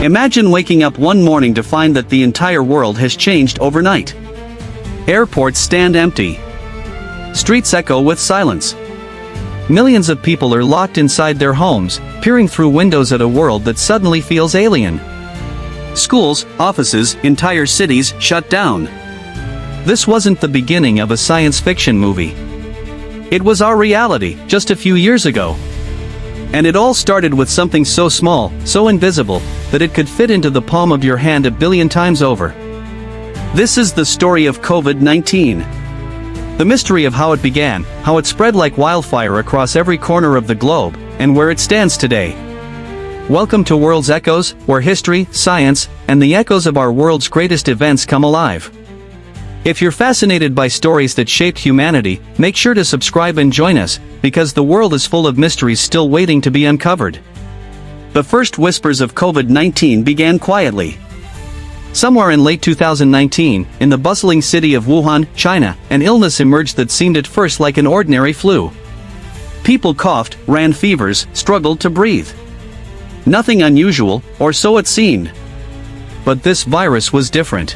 Imagine waking up one morning to find that the entire world has changed overnight. Airports stand empty. Streets echo with silence. Millions of people are locked inside their homes, peering through windows at a world that suddenly feels alien. Schools, offices, entire cities shut down. This wasn't the beginning of a science fiction movie. It was our reality, just a few years ago. And it all started with something so small, so invisible, that it could fit into the palm of your hand a billion times over. This is the story of COVID-19. The mystery of how it began, how it spread like wildfire across every corner of the globe, and where it stands today. Welcome to World's Echoes, where history, science, and the echoes of our world's greatest events come alive. If you're fascinated by stories that shaped humanity, make sure to subscribe and join us, because the world is full of mysteries still waiting to be uncovered. The first whispers of COVID-19 began quietly. Somewhere in late 2019, in the bustling city of Wuhan, China, an illness emerged that seemed at first like an ordinary flu. People coughed, ran fevers, struggled to breathe. Nothing unusual, or so it seemed. But this virus was different.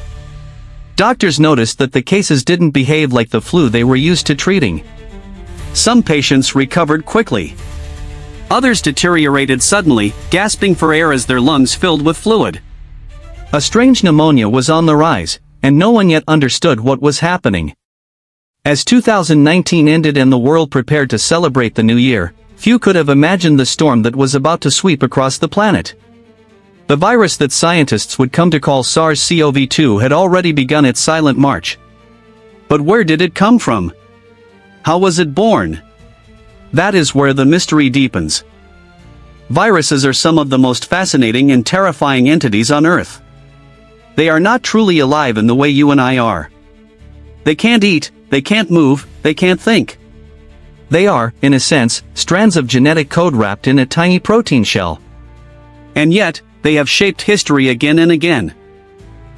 Doctors noticed that the cases didn't behave like the flu they were used to treating. Some patients recovered quickly. Others deteriorated suddenly, gasping for air as their lungs filled with fluid. A strange pneumonia was on the rise, and no one yet understood what was happening. As 2019 ended and the world prepared to celebrate the new year, few could have imagined the storm that was about to sweep across the planet. The virus that scientists would come to call SARS-CoV-2 had already begun its silent march. But where did it come from? How was it born? That is where the mystery deepens. Viruses are some of the most fascinating and terrifying entities on Earth. They are not truly alive in the way you and I are. They can't eat, they can't move, they can't think. They are, in a sense, strands of genetic code wrapped in a tiny protein shell. And yet, they have shaped history again and again.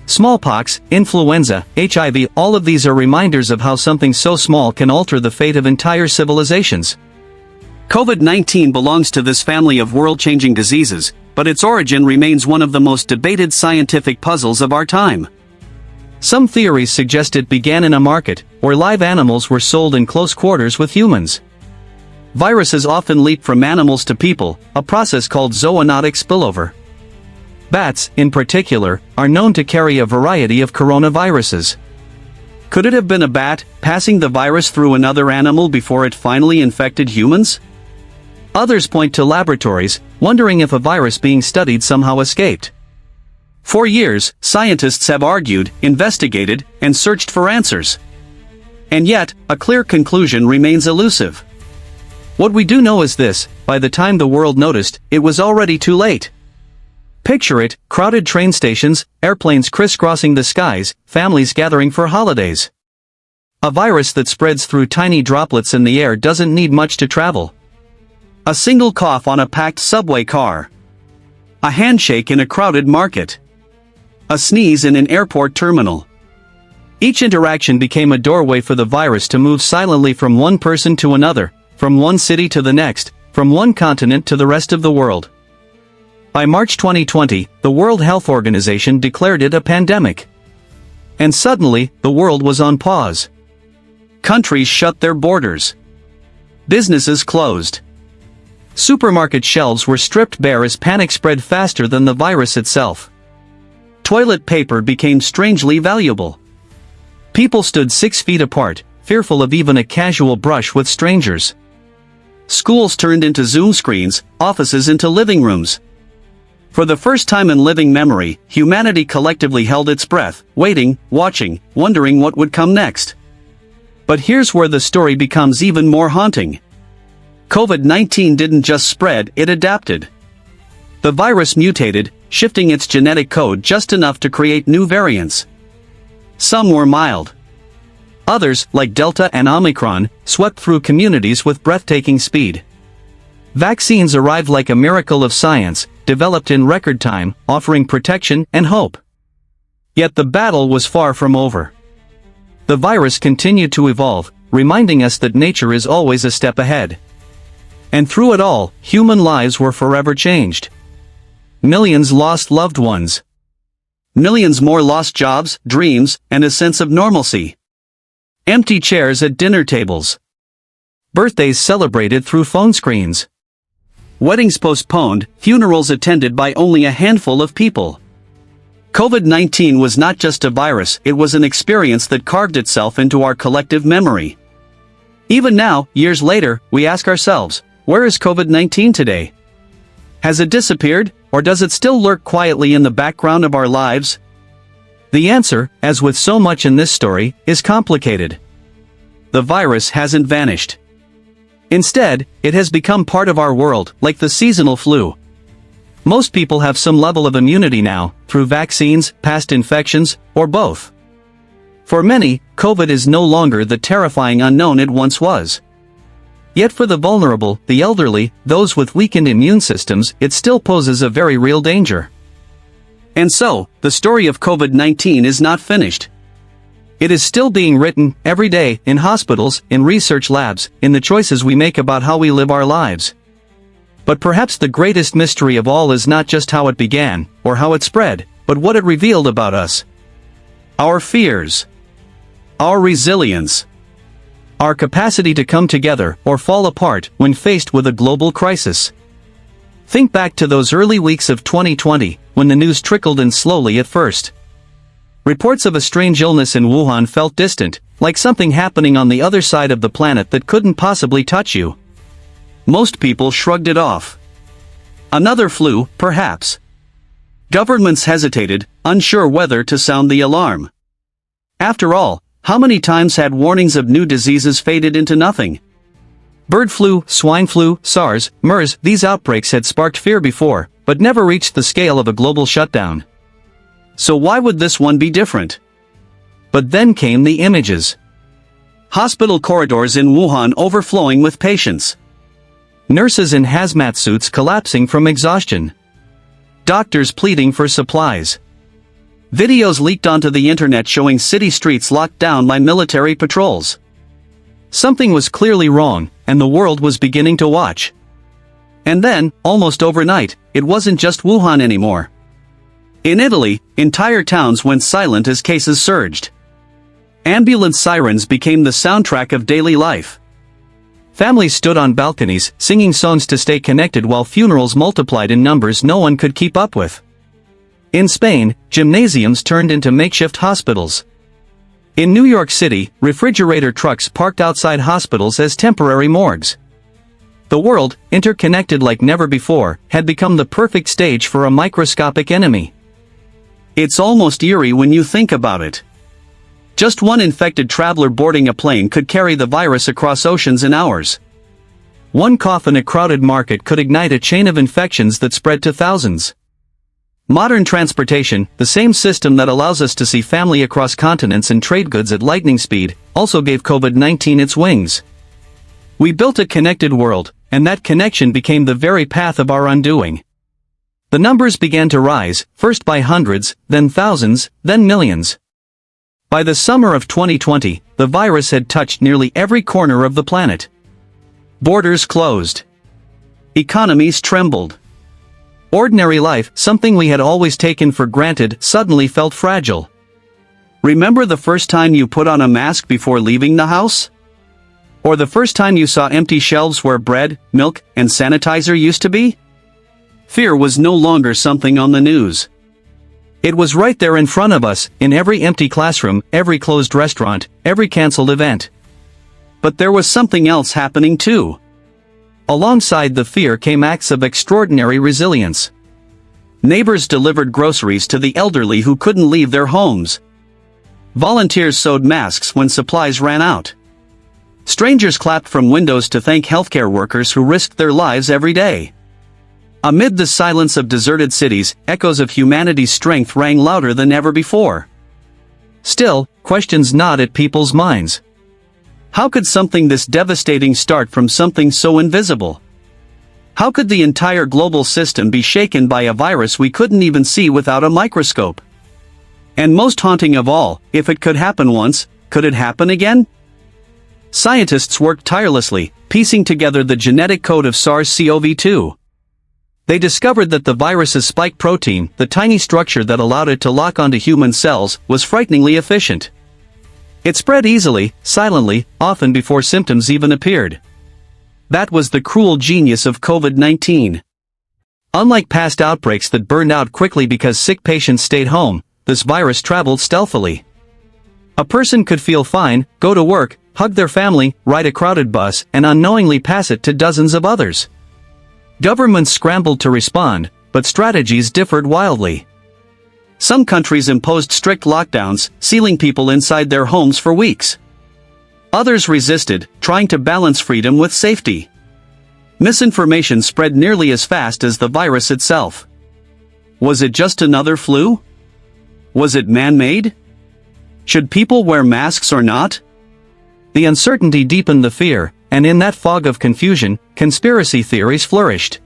Smallpox, influenza, HIV, all of these are reminders of how something so small can alter the fate of entire civilizations. COVID-19 belongs to this family of world-changing diseases, but its origin remains one of the most debated scientific puzzles of our time. Some theories suggest it began in a market, where live animals were sold in close quarters with humans. Viruses often leap from animals to people, a process called zoonotic spillover. Bats, in particular, are known to carry a variety of coronaviruses. Could it have been a bat, passing the virus through another animal before it finally infected humans? Others point to laboratories, wondering if a virus being studied somehow escaped. For years, scientists have argued, investigated, and searched for answers. And yet, a clear conclusion remains elusive. What we do know is this: by the time the world noticed, it was already too late. Picture it: crowded train stations, airplanes crisscrossing the skies, families gathering for holidays. A virus that spreads through tiny droplets in the air doesn't need much to travel. A single cough on a packed subway car. A handshake in a crowded market. A sneeze in an airport terminal. Each interaction became a doorway for the virus to move silently from one person to another, from one city to the next, from one continent to the rest of the world. By March 2020, the World Health Organization declared it a pandemic. And suddenly, the world was on pause. Countries shut their borders. Businesses closed. Supermarket shelves were stripped bare as panic spread faster than the virus itself. Toilet paper became strangely valuable. People stood 6 feet apart, fearful of even a casual brush with strangers. Schools turned into Zoom screens, offices into living rooms. For the first time in living memory, humanity collectively held its breath, waiting, watching, wondering what would come next. But here's where the story becomes even more haunting. COVID-19 didn't just spread, it adapted. The virus mutated, shifting its genetic code just enough to create new variants. Some were mild. Others, like Delta and Omicron, swept through communities with breathtaking speed. Vaccines arrived like a miracle of science, developed in record time, offering protection and hope. Yet the battle was far from over. The virus continued to evolve, reminding us that nature is always a step ahead. And through it all, human lives were forever changed. Millions lost loved ones. Millions more lost jobs, dreams, and a sense of normalcy. Empty chairs at dinner tables. Birthdays celebrated through phone screens. Weddings postponed, funerals attended by only a handful of people. COVID-19 was not just a virus, it was an experience that carved itself into our collective memory. Even now, years later, we ask ourselves, where is COVID-19 today? Has it disappeared, or does it still lurk quietly in the background of our lives? The answer, as with so much in this story, is complicated. The virus hasn't vanished. Instead, it has become part of our world, like the seasonal flu. Most people have some level of immunity now, through vaccines, past infections, or both. For many, COVID is no longer the terrifying unknown it once was. Yet for the vulnerable, the elderly, those with weakened immune systems, it still poses a very real danger. And so, the story of COVID-19 is not finished. It is still being written, every day, in hospitals, in research labs, in the choices we make about how we live our lives. But perhaps the greatest mystery of all is not just how it began, or how it spread, but what it revealed about us. Our fears. Our resilience. Our capacity to come together, or fall apart, when faced with a global crisis. Think back to those early weeks of 2020, when the news trickled in slowly at first. Reports of a strange illness in Wuhan felt distant, like something happening on the other side of the planet that couldn't possibly touch you. Most people shrugged it off. Another flu, perhaps. Governments hesitated, unsure whether to sound the alarm. After all, how many times had warnings of new diseases faded into nothing? Bird flu, swine flu, SARS, MERS, these outbreaks had sparked fear before, but never reached the scale of a global shutdown. So why would this one be different? But then came the images. Hospital corridors in Wuhan overflowing with patients. Nurses in hazmat suits collapsing from exhaustion. Doctors pleading for supplies. Videos leaked onto the internet showing city streets locked down by military patrols. Something was clearly wrong, and the world was beginning to watch. And then, almost overnight, it wasn't just Wuhan anymore. In Italy, entire towns went silent as cases surged. Ambulance sirens became the soundtrack of daily life. Families stood on balconies, singing songs to stay connected while funerals multiplied in numbers no one could keep up with. In Spain, gymnasiums turned into makeshift hospitals. In New York City, refrigerator trucks parked outside hospitals as temporary morgues. The world, interconnected like never before, had become the perfect stage for a microscopic enemy. It's almost eerie when you think about it. Just one infected traveler boarding a plane could carry the virus across oceans in hours. One cough in a crowded market could ignite a chain of infections that spread to thousands. Modern transportation, the same system that allows us to see family across continents and trade goods at lightning speed, also gave COVID-19 its wings. We built a connected world, and that connection became the very path of our undoing. The numbers began to rise, first by hundreds, then thousands, then millions. By the summer of 2020, the virus had touched nearly every corner of the planet. Borders closed. Economies trembled. Ordinary life, something we had always taken for granted, suddenly felt fragile. Remember the first time you put on a mask before leaving the house? Or the first time you saw empty shelves where bread, milk, and sanitizer used to be? Fear was no longer something on the news. It was right there in front of us, in every empty classroom, every closed restaurant, every canceled event. But there was something else happening too. Alongside the fear came acts of extraordinary resilience. Neighbors delivered groceries to the elderly who couldn't leave their homes. Volunteers sewed masks when supplies ran out. Strangers clapped from windows to thank healthcare workers who risked their lives every day. Amid the silence of deserted cities, echoes of humanity's strength rang louder than ever before. Still, questions gnawed at people's minds. How could something this devastating start from something so invisible? How could the entire global system be shaken by a virus we couldn't even see without a microscope? And most haunting of all, if it could happen once, could it happen again? Scientists worked tirelessly, piecing together the genetic code of SARS-CoV-2. They discovered that the virus's spike protein, the tiny structure that allowed it to lock onto human cells, was frighteningly efficient. It spread easily, silently, often before symptoms even appeared. That was the cruel genius of COVID-19. Unlike past outbreaks that burned out quickly because sick patients stayed home, this virus traveled stealthily. A person could feel fine, go to work, hug their family, ride a crowded bus, and unknowingly pass it to dozens of others. Governments scrambled to respond, but strategies differed wildly. Some countries imposed strict lockdowns, sealing people inside their homes for weeks. Others resisted, trying to balance freedom with safety. Misinformation spread nearly as fast as the virus itself. Was it just another flu? Was it man-made? Should people wear masks or not? The uncertainty deepened the fear, and in that fog of confusion, conspiracy theories flourished.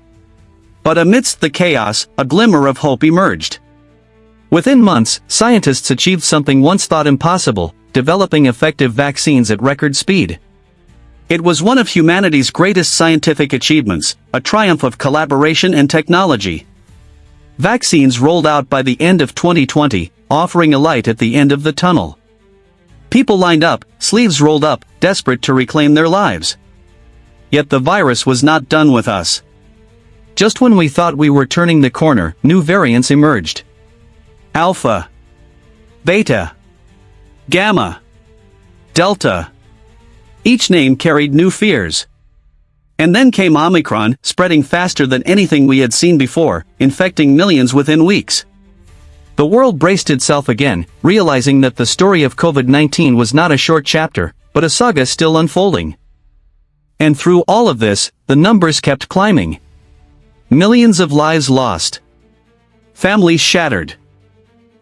But amidst the chaos, a glimmer of hope emerged. Within months, scientists achieved something once thought impossible, developing effective vaccines at record speed. It was one of humanity's greatest scientific achievements, a triumph of collaboration and technology. Vaccines rolled out by the end of 2020, offering a light at the end of the tunnel. People lined up, sleeves rolled up, desperate to reclaim their lives. Yet the virus was not done with us. Just when we thought we were turning the corner, new variants emerged. Alpha, Beta, Gamma, Delta. Each name carried new fears. And then came Omicron, spreading faster than anything we had seen before, infecting millions within weeks. The world braced itself again, realizing that the story of COVID-19 was not a short chapter, but a saga still unfolding. And through all of this, the numbers kept climbing. Millions of lives lost. Families shattered.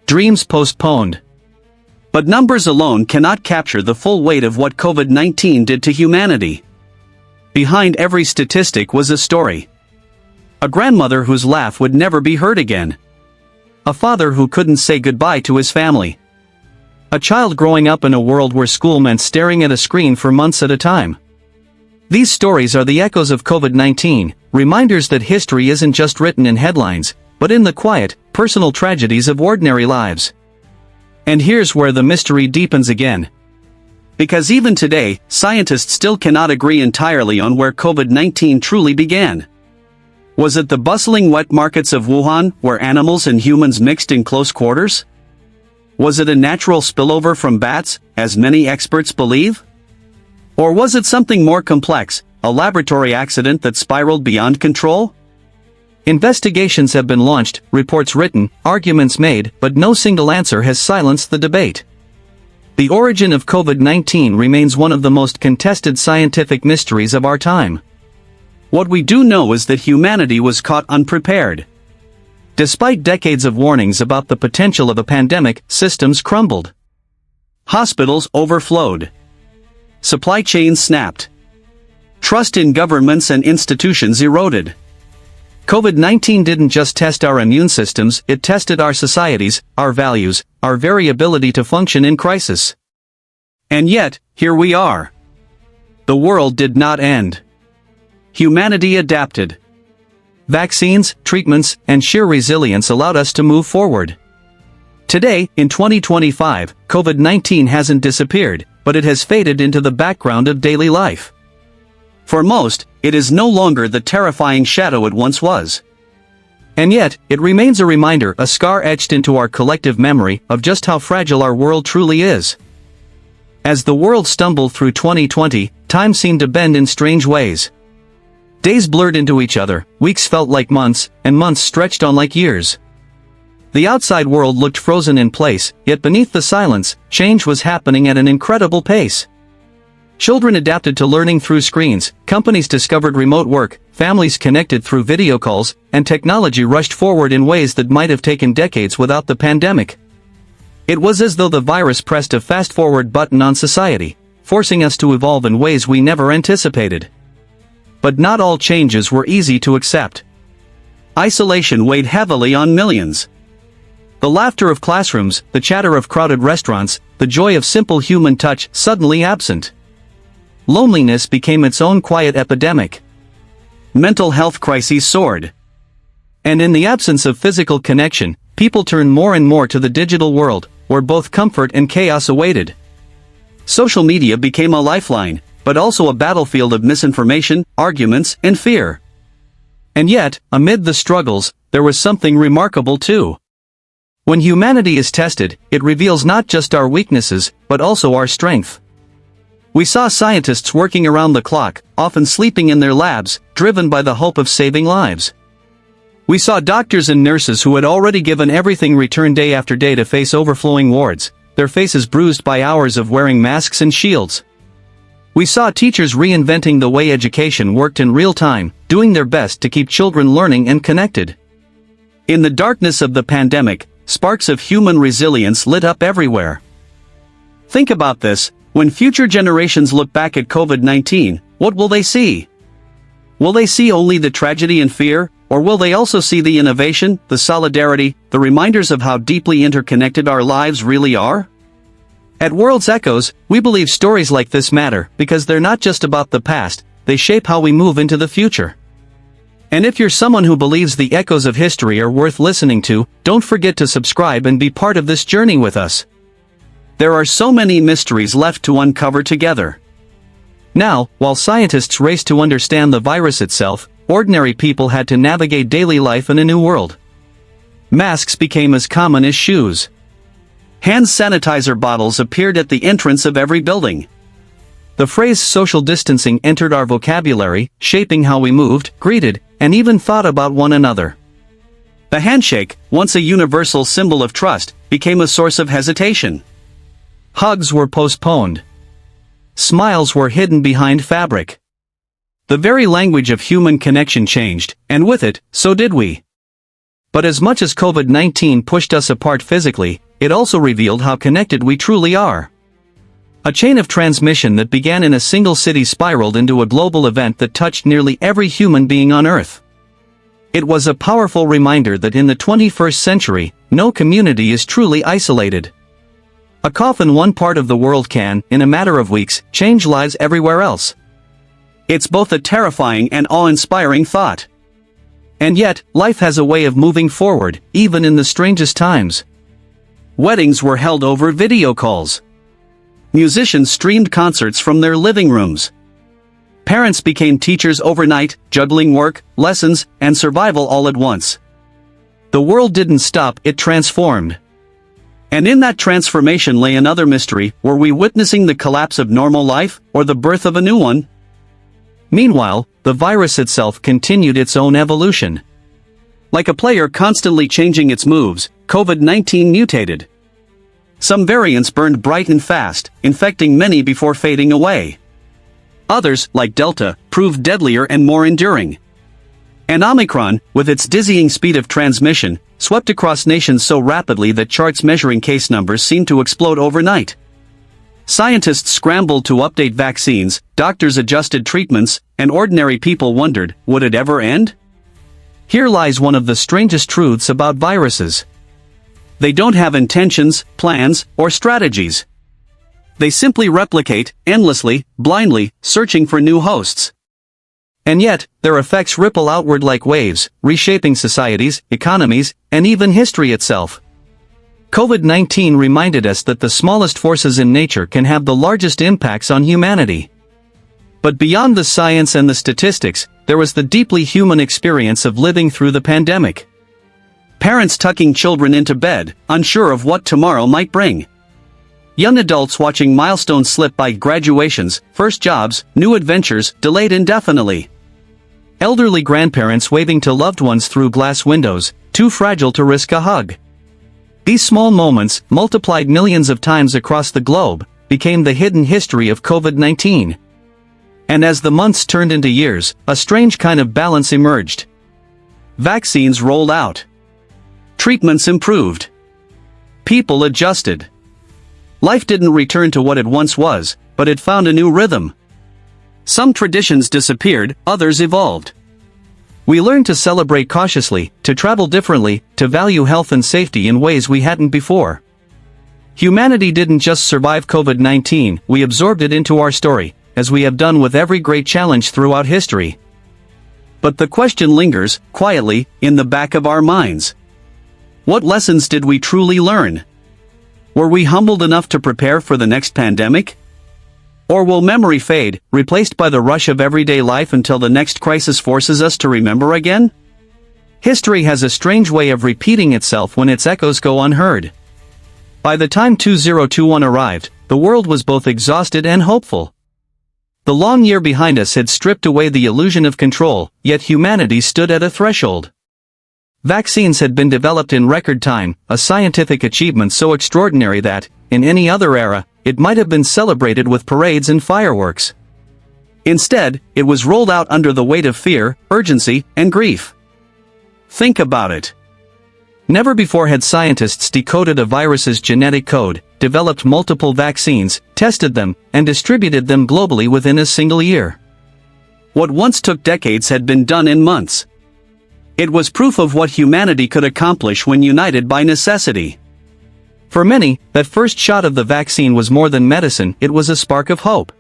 Dreams postponed. But numbers alone cannot capture the full weight of what COVID-19 did to humanity. Behind every statistic was a story. A grandmother whose laugh would never be heard again. A father who couldn't say goodbye to his family. A child growing up in a world where school meant staring at a screen for months at a time. These stories are the echoes of COVID-19, reminders that history isn't just written in headlines, but in the quiet, personal tragedies of ordinary lives. And here's where the mystery deepens again. Because even today, scientists still cannot agree entirely on where COVID-19 truly began. Was it the bustling wet markets of Wuhan, where animals and humans mixed in close quarters? Was it a natural spillover from bats, as many experts believe? Or was it something more complex, a laboratory accident that spiraled beyond control? Investigations have been launched, reports written, arguments made, but no single answer has silenced the debate. The origin of COVID-19 remains one of the most contested scientific mysteries of our time. What we do know is that humanity was caught unprepared. Despite decades of warnings about the potential of a pandemic, systems crumbled. Hospitals overflowed. Supply chains snapped. Trust in governments and institutions eroded. COVID-19 didn't just test our immune systems, it tested our societies, our values, our very ability to function in crisis. And yet, here we are. The world did not end. Humanity adapted. Vaccines, treatments, and sheer resilience allowed us to move forward. Today, in 2025, COVID-19 hasn't disappeared, but it has faded into the background of daily life. For most, it is no longer the terrifying shadow it once was. And yet, it remains a reminder, a scar etched into our collective memory, of just how fragile our world truly is. As the world stumbled through 2020, time seemed to bend in strange ways. Days blurred into each other, weeks felt like months, and months stretched on like years. The outside world looked frozen in place, yet beneath the silence, change was happening at an incredible pace. Children adapted to learning through screens, companies discovered remote work, families connected through video calls, and technology rushed forward in ways that might have taken decades without the pandemic. It was as though the virus pressed a fast-forward button on society, forcing us to evolve in ways we never anticipated. But not all changes were easy to accept. Isolation weighed heavily on millions. The laughter of classrooms, the chatter of crowded restaurants, the joy of simple human touch suddenly absent. Loneliness became its own quiet epidemic. Mental health crises soared. And in the absence of physical connection, people turn more and more to the digital world, where both comfort and chaos awaited. Social media became a lifeline, but also a battlefield of misinformation, arguments, and fear. And yet, amid the struggles, there was something remarkable too. When humanity is tested, it reveals not just our weaknesses, but also our strength. We saw scientists working around the clock, often sleeping in their labs, driven by the hope of saving lives. We saw doctors and nurses who had already given everything return day after day to face overflowing wards, their faces bruised by hours of wearing masks and shields. We saw teachers reinventing the way education worked in real time, doing their best to keep children learning and connected. In the darkness of the pandemic, sparks of human resilience lit up everywhere. Think about this. When future generations look back at COVID-19, what will they see? Will they see only the tragedy and fear, or will they also see the innovation, the solidarity, the reminders of how deeply interconnected our lives really are? At World's Echoes, we believe stories like this matter because they're not just about the past, they shape how we move into the future. And if you're someone who believes the echoes of history are worth listening to, don't forget to subscribe and be part of this journey with us. There are so many mysteries left to uncover together. Now, while scientists raced to understand the virus itself, ordinary people had to navigate daily life in a new world. Masks became as common as shoes. Hand sanitizer bottles appeared at the entrance of every building. The phrase social distancing entered our vocabulary, shaping how we moved, greeted, and even thought about one another. The handshake, once a universal symbol of trust, became a source of hesitation. Hugs were postponed. Smiles were hidden behind fabric. The very language of human connection changed, and with it, so did we. But as much as COVID-19 pushed us apart physically, it also revealed how connected we truly are. A chain of transmission that began in a single city spiraled into a global event that touched nearly every human being on Earth. It was a powerful reminder that in the 21st century, no community is truly isolated. A cough in one part of the world can, in a matter of weeks, change lives everywhere else. It's both a terrifying and awe-inspiring thought. And yet, life has a way of moving forward, even in the strangest times. Weddings were held over video calls. Musicians streamed concerts from their living rooms. Parents became teachers overnight, juggling work, lessons, and survival all at once. The world didn't stop, it transformed. And in that transformation lay another mystery: were we witnessing the collapse of normal life, or the birth of a new one? Meanwhile, the virus itself continued its own evolution. Like a player constantly changing its moves, COVID-19 mutated. Some variants burned bright and fast, infecting many before fading away. Others, like Delta, proved deadlier and more enduring. And Omicron, with its dizzying speed of transmission, swept across nations so rapidly that charts measuring case numbers seemed to explode overnight. Scientists scrambled to update vaccines, doctors adjusted treatments, and ordinary people wondered, would it ever end? Here lies one of the strangest truths about viruses. They don't have intentions, plans, or strategies. They simply replicate, endlessly, blindly, searching for new hosts. And yet, their effects ripple outward like waves, reshaping societies, economies, and even history itself. COVID-19 reminded us that the smallest forces in nature can have the largest impacts on humanity. But beyond the science and the statistics, there was the deeply human experience of living through the pandemic. Parents tucking children into bed, unsure of what tomorrow might bring. Young adults watching milestones slip by: graduations, first jobs, new adventures, delayed indefinitely. Elderly grandparents waving to loved ones through glass windows, too fragile to risk a hug. These small moments, multiplied millions of times across the globe, became the hidden history of COVID-19. And as the months turned into years, a strange kind of balance emerged. Vaccines rolled out. Treatments improved. People adjusted. Life didn't return to what it once was, but it found a new rhythm. Some traditions disappeared, others evolved. We learned to celebrate cautiously, to travel differently, to value health and safety in ways we hadn't before. Humanity didn't just survive COVID-19, we absorbed it into our story, as we have done with every great challenge throughout history. But the question lingers, quietly, in the back of our minds. What lessons did we truly learn? Were we humbled enough to prepare for the next pandemic? Or will memory fade, replaced by the rush of everyday life until the next crisis forces us to remember again? History has a strange way of repeating itself when its echoes go unheard. By the time 2021 arrived, the world was both exhausted and hopeful. The long year behind us had stripped away the illusion of control, yet humanity stood at a threshold. Vaccines had been developed in record time, a scientific achievement so extraordinary that, in any other era, it might have been celebrated with parades and fireworks. Instead, it was rolled out under the weight of fear, urgency, and grief. Think about it. Never before had scientists decoded a virus's genetic code, developed multiple vaccines, tested them, and distributed them globally within a single year. What once took decades had been done in months. It was proof of what humanity could accomplish when united by necessity. For many, that first shot of the vaccine was more than medicine, it was a spark of hope.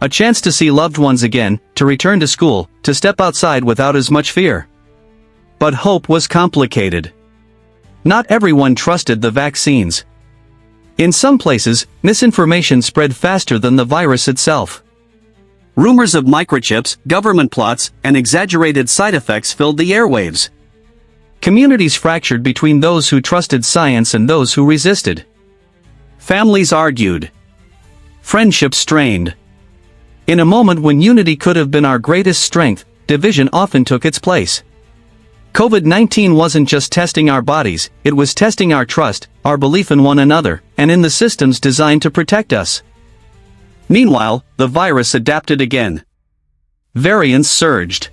A chance to see loved ones again, to return to school, to step outside without as much fear. But hope was complicated. Not everyone trusted the vaccines. In some places, misinformation spread faster than the virus itself. Rumors of microchips, government plots, and exaggerated side effects filled the airwaves. Communities fractured between those who trusted science and those who resisted. Families argued. Friendships strained. In a moment when unity could have been our greatest strength, division often took its place. COVID-19 wasn't just testing our bodies, it was testing our trust, our belief in one another, and in the systems designed to protect us. Meanwhile, the virus adapted again. Variants surged.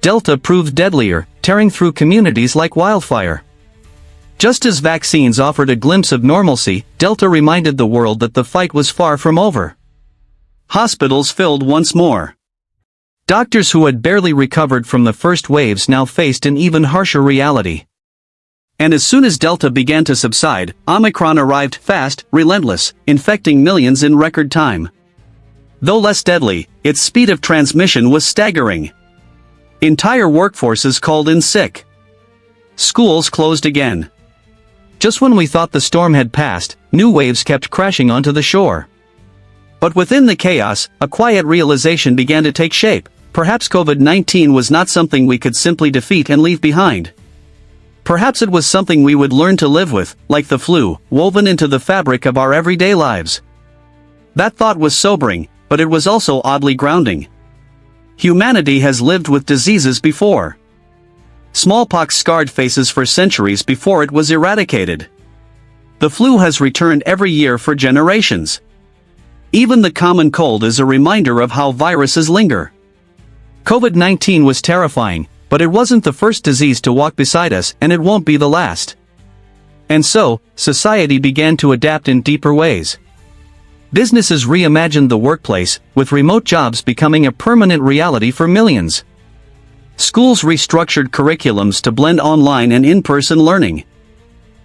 Delta proved deadlier, tearing through communities like wildfire. Just as vaccines offered a glimpse of normalcy, Delta reminded the world that the fight was far from over. Hospitals filled once more. Doctors who had barely recovered from the first waves now faced an even harsher reality. And as soon as Delta began to subside, Omicron arrived fast, relentless, infecting millions in record time. Though less deadly, its speed of transmission was staggering. Entire workforces called in sick. Schools closed again. Just when we thought the storm had passed, new waves kept crashing onto the shore. But within the chaos, a quiet realization began to take shape. Perhaps COVID-19 was not something we could simply defeat and leave behind. Perhaps it was something we would learn to live with, like the flu, woven into the fabric of our everyday lives. That thought was sobering, but it was also oddly grounding. Humanity has lived with diseases before. Smallpox scarred faces for centuries before it was eradicated. The flu has returned every year for generations. Even the common cold is a reminder of how viruses linger. COVID-19 was terrifying, but it wasn't the first disease to walk beside us, and it won't be the last. And so, society began to adapt in deeper ways. Businesses reimagined the workplace, with remote jobs becoming a permanent reality for millions. Schools restructured curriculums to blend online and in-person learning.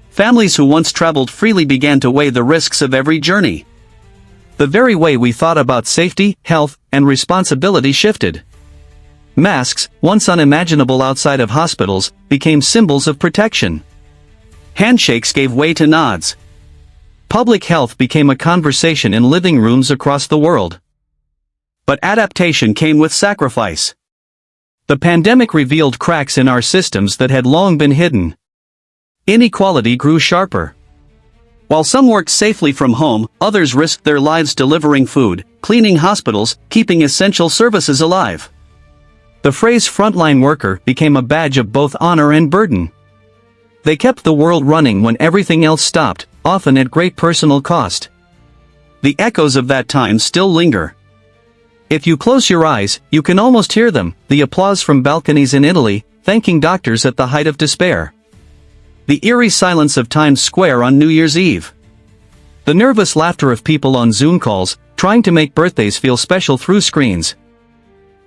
Families who once traveled freely began to weigh the risks of every journey. The very way we thought about safety, health, and responsibility shifted. Masks, once unimaginable outside of hospitals, became symbols of protection. Handshakes gave way to nods. Public health became a conversation in living rooms across the world. But adaptation came with sacrifice. The pandemic revealed cracks in our systems that had long been hidden. Inequality grew sharper. While some worked safely from home, others risked their lives delivering food, cleaning hospitals, keeping essential services alive. The phrase frontline worker became a badge of both honor and burden. They kept the world running when everything else stopped, often at great personal cost. The echoes of that time still linger. If you close your eyes, you can almost hear them, the applause from balconies in Italy, thanking doctors at the height of despair. The eerie silence of Times Square on New Year's Eve. The nervous laughter of people on Zoom calls, trying to make birthdays feel special through screens.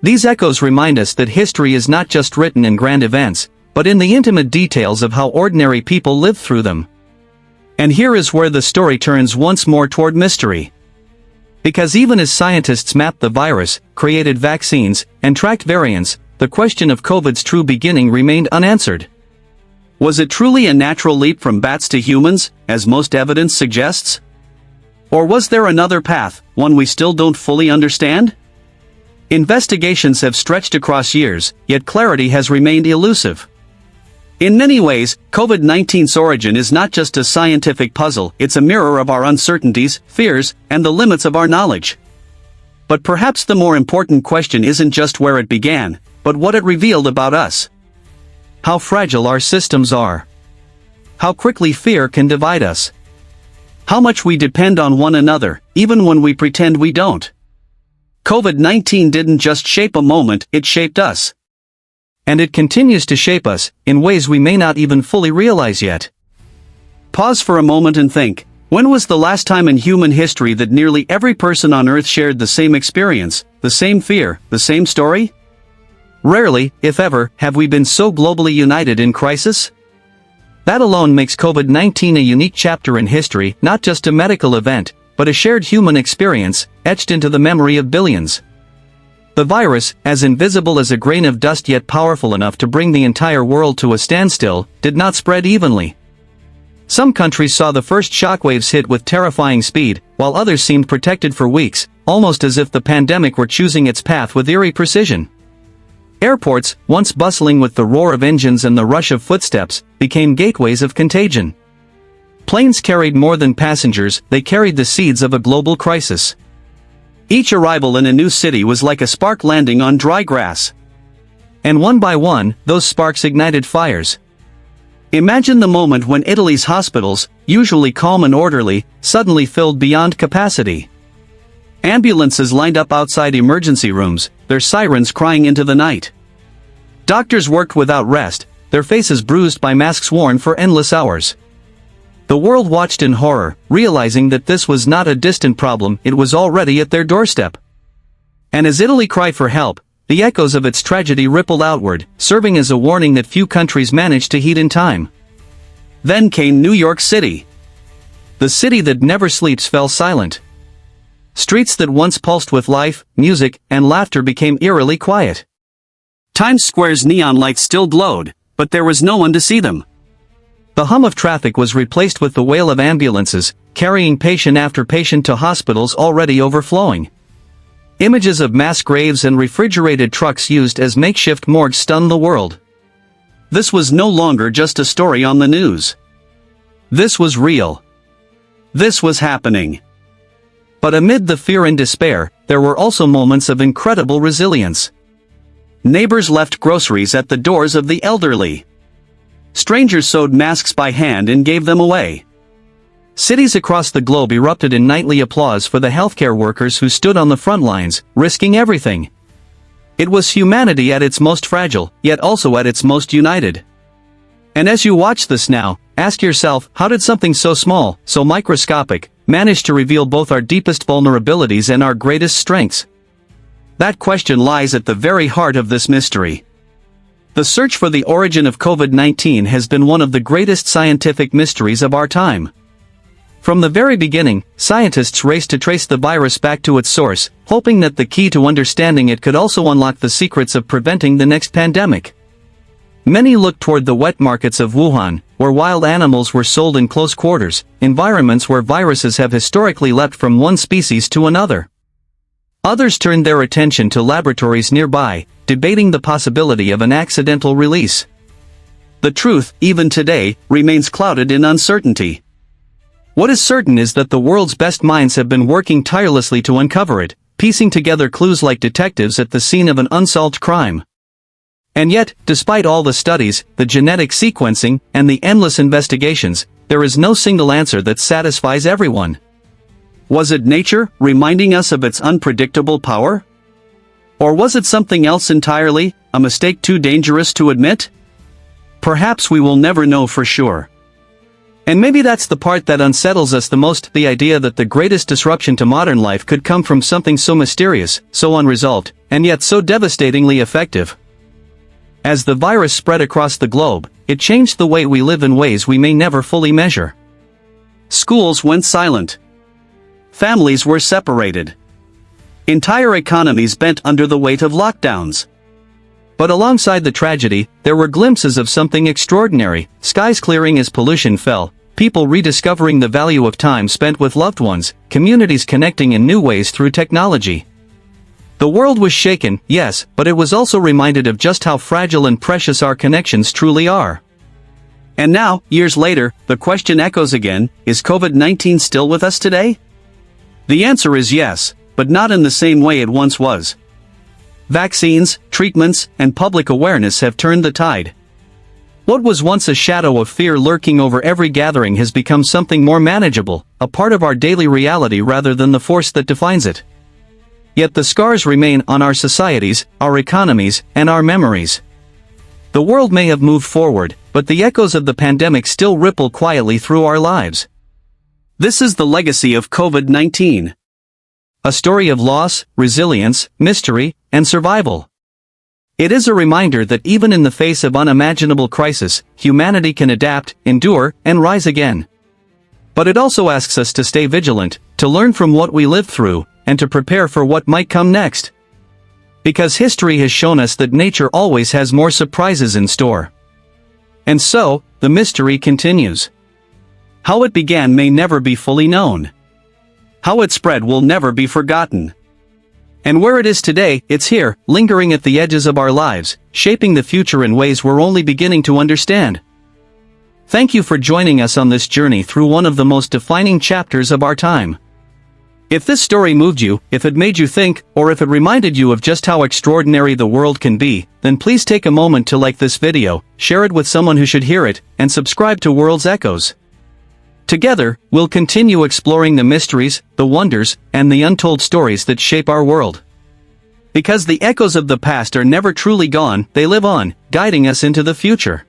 These echoes remind us that history is not just written in grand events, but in the intimate details of how ordinary people live through them. And here is where the story turns once more toward mystery. Because even as scientists mapped the virus, created vaccines, and tracked variants, the question of COVID's true beginning remained unanswered. Was it truly a natural leap from bats to humans, as most evidence suggests? Or was there another path, one we still don't fully understand? Investigations have stretched across years, yet clarity has remained elusive. In many ways, COVID-19's origin is not just a scientific puzzle, it's a mirror of our uncertainties, fears, and the limits of our knowledge. But perhaps the more important question isn't just where it began, but what it revealed about us. How fragile our systems are. How quickly fear can divide us. How much we depend on one another, even when we pretend we don't. COVID-19 didn't just shape a moment, it shaped us. And it continues to shape us, in ways we may not even fully realize yet. Pause for a moment and think, when was the last time in human history that nearly every person on Earth shared the same experience, the same fear, the same story? Rarely, if ever, have we been so globally united in crisis. That alone makes COVID-19 a unique chapter in history, not just a medical event, but a shared human experience, etched into the memory of billions. The virus, as invisible as a grain of dust yet powerful enough to bring the entire world to a standstill, did not spread evenly. Some countries saw the first shockwaves hit with terrifying speed, while others seemed protected for weeks, almost as if the pandemic were choosing its path with eerie precision. Airports, once bustling with the roar of engines and the rush of footsteps, became gateways of contagion. Planes carried more than passengers, they carried the seeds of a global crisis. Each arrival in a new city was like a spark landing on dry grass. And one by one, those sparks ignited fires. Imagine the moment when Italy's hospitals, usually calm and orderly, suddenly filled beyond capacity. Ambulances lined up outside emergency rooms, their sirens crying into the night. Doctors worked without rest, their faces bruised by masks worn for endless hours. The world watched in horror, realizing that this was not a distant problem, it was already at their doorstep. And as Italy cried for help, the echoes of its tragedy rippled outward, serving as a warning that few countries managed to heed in time. Then came New York City. The city that never sleeps fell silent. Streets that once pulsed with life, music, and laughter became eerily quiet. Times Square's neon lights still glowed, but there was no one to see them. The hum of traffic was replaced with the wail of ambulances, carrying patient after patient to hospitals already overflowing. Images of mass graves and refrigerated trucks used as makeshift morgues stunned the world. This was no longer just a story on the news. This was real. This was happening. But amid the fear and despair, there were also moments of incredible resilience. Neighbors left groceries at the doors of the elderly. Strangers sewed masks by hand and gave them away. Cities across the globe erupted in nightly applause for the healthcare workers who stood on the front lines, risking everything. It was humanity at its most fragile, yet also at its most united. And as you watch this now, ask yourself, how did something so small, so microscopic, manage to reveal both our deepest vulnerabilities and our greatest strengths? That question lies at the very heart of this mystery. The search for the origin of COVID-19 has been one of the greatest scientific mysteries of our time. From the very beginning, scientists raced to trace the virus back to its source, hoping that the key to understanding it could also unlock the secrets of preventing the next pandemic. Many looked toward the wet markets of Wuhan, where wild animals were sold in close quarters, environments where viruses have historically leapt from one species to another. Others turned their attention to laboratories nearby, debating the possibility of an accidental release. The truth, even today, remains clouded in uncertainty. What is certain is that the world's best minds have been working tirelessly to uncover it, piecing together clues like detectives at the scene of an unsolved crime. And yet, despite all the studies, the genetic sequencing, and the endless investigations, there is no single answer that satisfies everyone. Was it nature, reminding us of its unpredictable power? Or was it something else entirely, a mistake too dangerous to admit? Perhaps we will never know for sure. And maybe that's the part that unsettles us the most, the idea that the greatest disruption to modern life could come from something so mysterious, so unresolved, and yet so devastatingly effective. As the virus spread across the globe, it changed the way we live in ways we may never fully measure. Schools went silent. Families were separated. Entire economies bent under the weight of lockdowns. But alongside the tragedy, there were glimpses of something extraordinary: skies clearing as pollution fell, people rediscovering the value of time spent with loved ones, communities connecting in new ways through technology. The world was shaken, yes, but it was also reminded of just how fragile and precious our connections truly are. And now, years later, the question echoes again: is COVID-19 still with us today? The answer is yes, but not in the same way it once was. Vaccines, treatments, and public awareness have turned the tide. What was once a shadow of fear lurking over every gathering has become something more manageable, a part of our daily reality rather than the force that defines it. Yet the scars remain on our societies, our economies, and our memories. The world may have moved forward, but the echoes of the pandemic still ripple quietly through our lives. This is the legacy of COVID-19. A story of loss, resilience, mystery, and survival. It is a reminder that even in the face of unimaginable crisis, humanity can adapt, endure, and rise again. But it also asks us to stay vigilant, to learn from what we lived through, and to prepare for what might come next. Because history has shown us that nature always has more surprises in store. And so, the mystery continues. How it began may never be fully known. How it spread will never be forgotten. And where it is today, it's here, lingering at the edges of our lives, shaping the future in ways we're only beginning to understand. Thank you for joining us on this journey through one of the most defining chapters of our time. If this story moved you, if it made you think, or if it reminded you of just how extraordinary the world can be, then please take a moment to like this video, share it with someone who should hear it, and subscribe to World's Echoes. Together, we'll continue exploring the mysteries, the wonders, and the untold stories that shape our world. Because the echoes of the past are never truly gone, they live on, guiding us into the future.